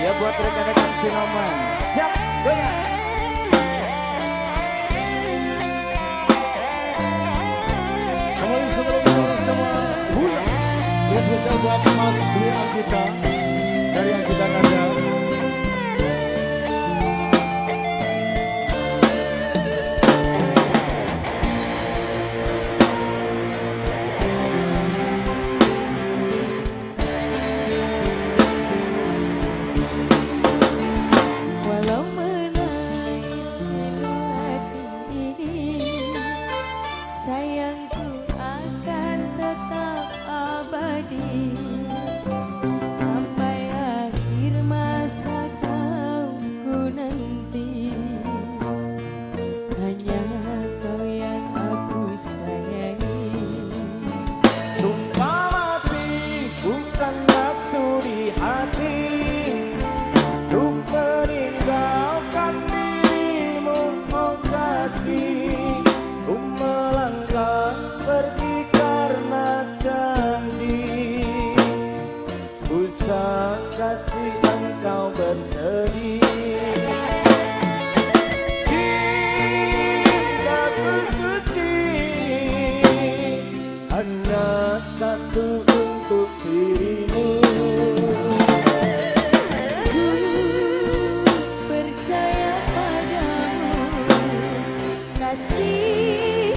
Ya buat rekan-rekan Sinoman. Siap, goyang. Kembali sebelum semua hula. Ini spesial buat Mas Dwi Anggita dari Anggita Nada. Sayangku akan tetap abadi sampai akhir masa kauku nanti. Hanya kau yang aku sayangi. Sumpah mati bukan nafsu di hati, untuk meninggalkan dirimu oh kasih. Ku melangkah pergi karena janji, usah kasih engkau bersedih. Cintaku suci hanya satu untuk dirimu. Ku percaya padamu, kasih.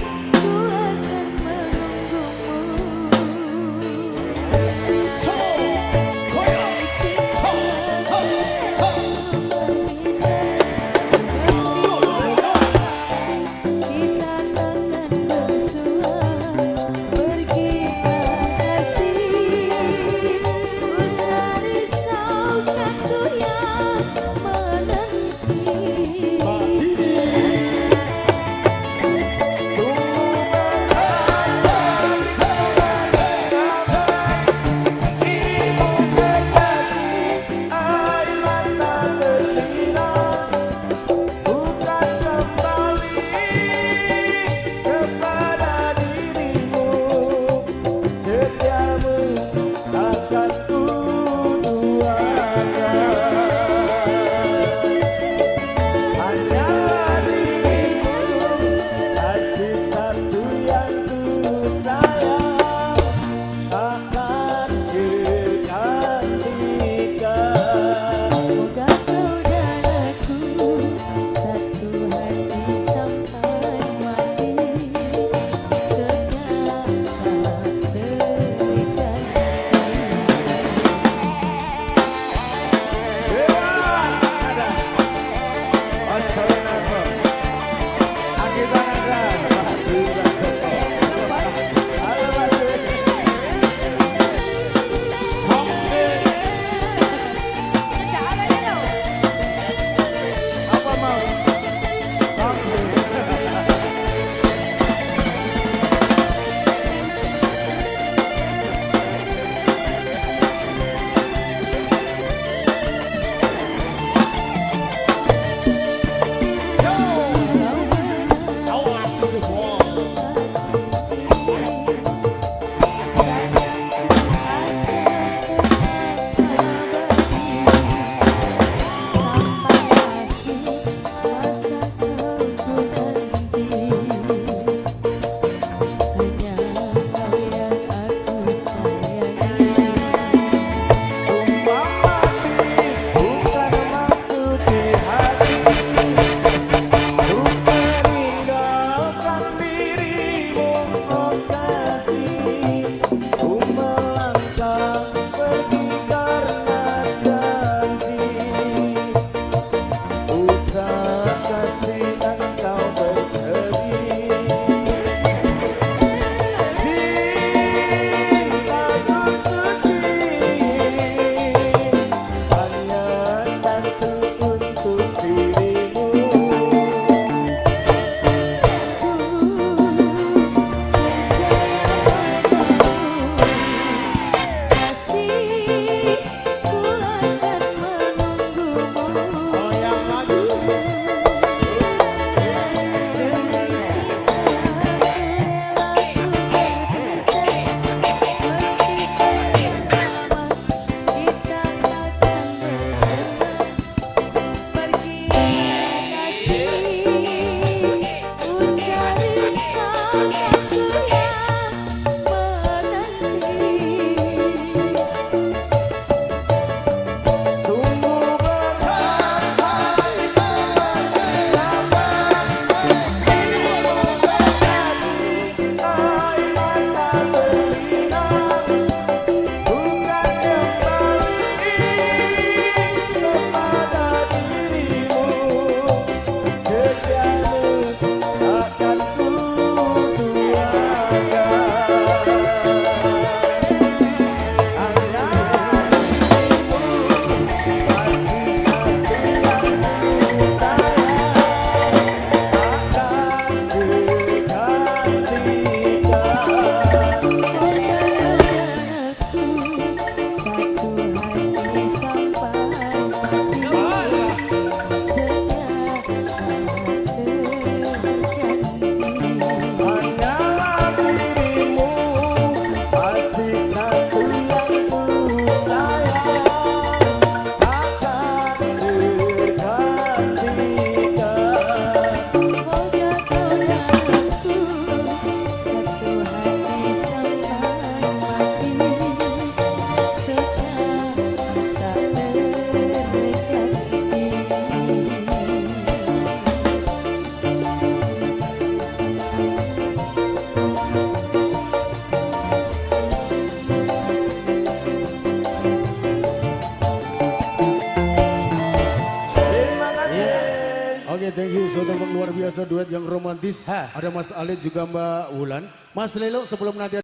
biasa duet yang romantis. Ada Mas Ali juga Mbak Wulan. Mas Lelo sebelum nanti